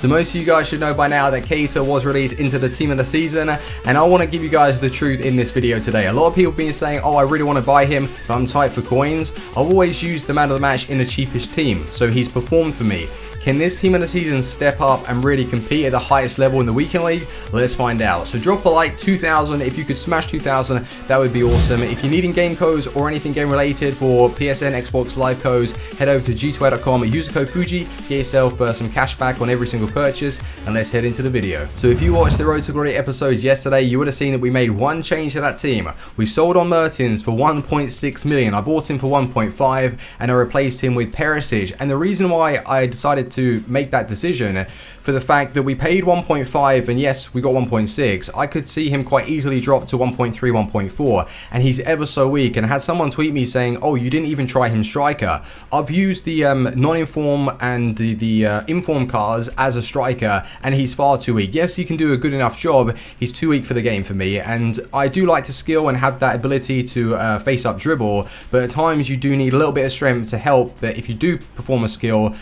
So most of you guys should know by now that Keita was released into the team of the season, and I want to give you guys the truth in this video today. A lot of people have been saying, oh, I really want to buy him, but I'm tight for coins. I've always used the man of the match in the cheapest team, so he's performed for me. Can this team of the season step up and really compete at the highest level in the weekend league? Let's find out. So drop a like, 2,000. If you could smash 2,000, that would be awesome. If you're needing game codes or anything game related for PSN, Xbox Live codes, head over to g2a.com, use the code Fuji, get yourself some cash back on every single purchase, and let's head into the video. So if you watched the Road to Glory episodes yesterday, you would have seen that we made one change to that team. We sold on Mertens for 1.6 million. I bought him for 1.5 and I replaced him with Perisic. And the reason why I decided to make that decision, for the fact that we paid 1.5 and yes, we got 1.6, I could see him quite easily drop to 1.3, 1.4, and he's ever so weak. And I had someone tweet me saying, oh, you didn't even try him striker. I've used the non-inform and the inform cards as a striker, and he's far too weak. Yes, he can do a good enough job, he's too weak for the game for me, and I do like to skill and have that ability to face up dribble, but at times you do need a little bit of strength to help that if you do perform a skill,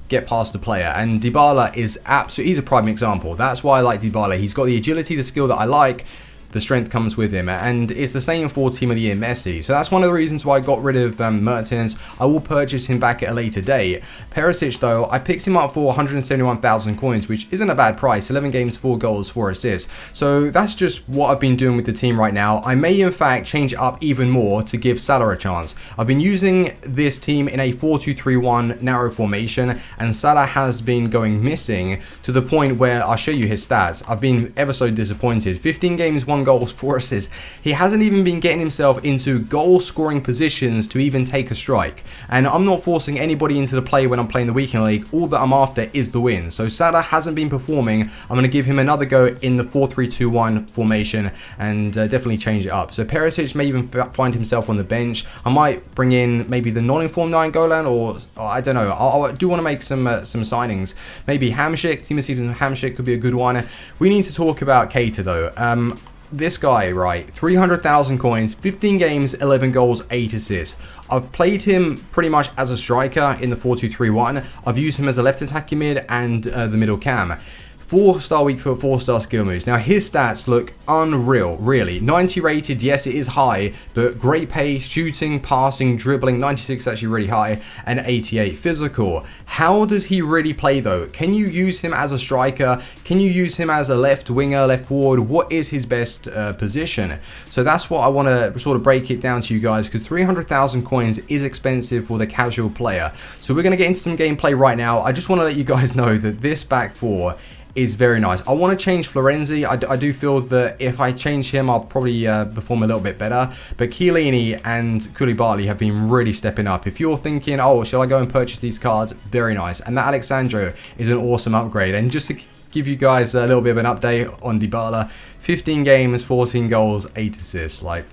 get past the player. And Dybala is absolutely, he's a prime example. That's why I like Dybala. He's got the agility, the skill that I like. The strength comes with him, and it's the same for Team of the Year Messi. So that's one of the reasons why I got rid of Mertens. I will purchase him back at a later date. Perisic though, I picked him up for 171,000 coins, which isn't a bad price. 11 games, 4 goals, 4 assists. So that's just what I've been doing with the team right now. I may in fact change it up even more to give Salah a chance. I've been using this team in a 4-2-3-1 narrow formation, and Salah has been going missing to the point where I'll show you his stats. I've been ever so disappointed. 15 games, 1 goals, 4 assists. He hasn't even been getting himself into goal scoring positions to even take a strike. And I'm not forcing anybody into the play when I'm playing the weekend league. All that I'm after is the win. So Salah hasn't been performing. I'm going to give him another go in the 4-3-2-1 formation and definitely change it up. So Perisic may even find himself on the bench. I might bring in maybe the non-informed 9 Golan, or I don't know. I do want to make some signings. Maybe Hamsik, Team of Season Hamsik could be a good one. We need to talk about Keita though. This guy, right, 300,000 coins, 15 games, 11 goals, 8 assists. I've played him pretty much as a striker in the 4-2-3-1. I've used him as a left attacking mid and the middle cam. 4-star weak foot, 4-star skill moves. Now his stats look unreal, really. 90 rated, yes it is high, but great pace, shooting, passing, dribbling. 96 actually really high, and 88 physical. How does he really play though? Can you use him as a striker? Can you use him as a left winger, left forward? What is his best position? So that's what I want to sort of break it down to you guys, because 300,000 coins is expensive for the casual player. So we're going to get into some gameplay right now. I just want to let you guys know that this back four is very nice. I want to change Florenzi. I do feel that if I change him, I'll probably perform a little bit better. But Chiellini and Koulibaly have been really stepping up. If you're thinking, oh, shall I go and purchase these cards? Very nice. And that Alexandro is an awesome upgrade. And just to give you guys a little bit of an update on Dybala, 15 games, 14 goals, 8 assists. Like,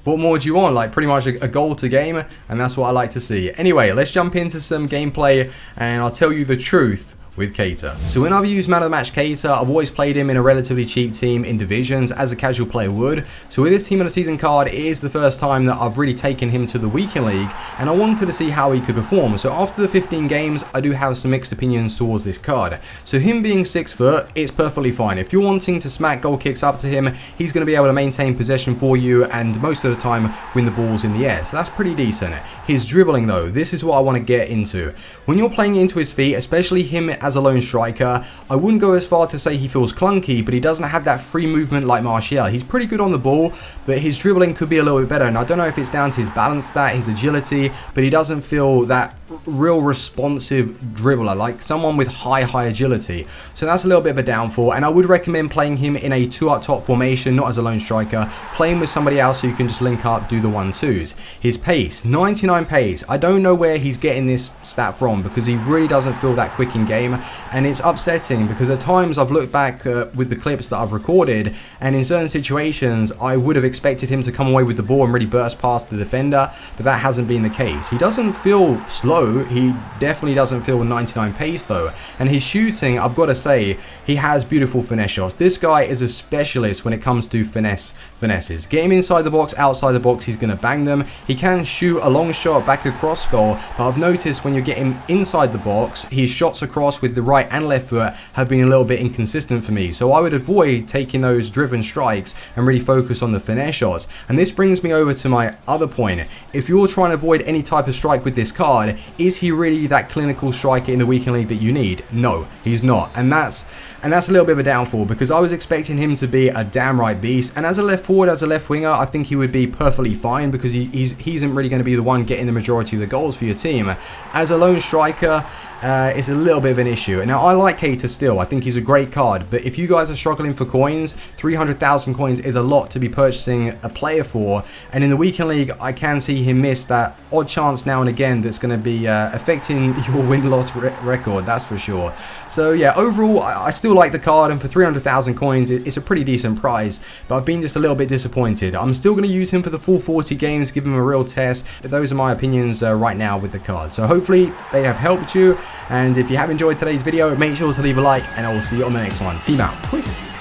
what more do you want? Like, pretty much a goal to game, and that's what I like to see. Anyway, let's jump into some gameplay, and I'll tell you the truth with Keita. So when I've used man of the match Keita, I've always played him in a relatively cheap team in divisions, as a casual player would. So with this team of the season card, it is the first time that I've really taken him to the weekend league, and I wanted to see how he could perform. So after the 15 games, I do have some mixed opinions towards this card. So him being 6 foot, it's perfectly fine. If you're wanting to smack goal kicks up to him, he's going to be able to maintain possession for you and most of the time win the balls in the air. So that's pretty decent. His dribbling though, this is what I want to get into. When you're playing into his feet, especially him as a lone striker, I wouldn't go as far to say he feels clunky, but he doesn't have that free movement like Martial. He's pretty good on the ball, but his dribbling could be a little bit better, and I don't know if it's down to his balance stat, his agility, but he doesn't feel that real responsive dribbler, like someone with high agility. So that's a little bit of a downfall, and I would recommend playing him in a 2 up top formation, not as a lone striker, playing with somebody else so you can just link up, do the 1-2s. His pace, 99 pace. I don't know where he's getting this stat from, because he really doesn't feel that quick in game, and it's upsetting because at times I've looked back with the clips that I've recorded, and in certain situations I would have expected him to come away with the ball and really burst past the defender, but that hasn't been the case. He doesn't feel slow slow. He definitely doesn't feel 99 pace though. And his shooting, I've got to say, he has beautiful finesse shots. This guy is a specialist when it comes to finesses. Get him inside the box, outside the box, he's going to bang them. He can shoot a long shot back across goal, but I've noticed when you get him inside the box, his shots across with the right and left foot have been a little bit inconsistent for me. So I would avoid taking those driven strikes and really focus on the finesse shots. And this brings me over to my other point. If you're trying to avoid any type of strike with this card, is he really that clinical striker in the weekend league that you need? No, he's not. And that's a little bit of a downfall, because I was expecting him to be a damn right beast. And as a left forward, as a left winger, I think he would be perfectly fine, because he isn't really going to be the one getting the majority of the goals for your team. As a lone striker, it's a little bit of an issue. Now, I like Keita still. I think he's a great card, but if you guys are struggling for coins, 300,000 coins is a lot to be purchasing a player for. And in the weekend league, I can see him miss that odd chance now and again that's going to be affecting your win-loss record, that's for sure. So yeah, overall, I still like the card, and for 300,000 coins, it's a pretty decent price, but I've been just a little bit disappointed. I'm still going to use him for the full 40 games, give him a real test. Those are my opinions right now with the card. So hopefully they have helped you, and if you have enjoyed today's video, make sure to leave a like, and I will see you on the next one. Team out. Peace.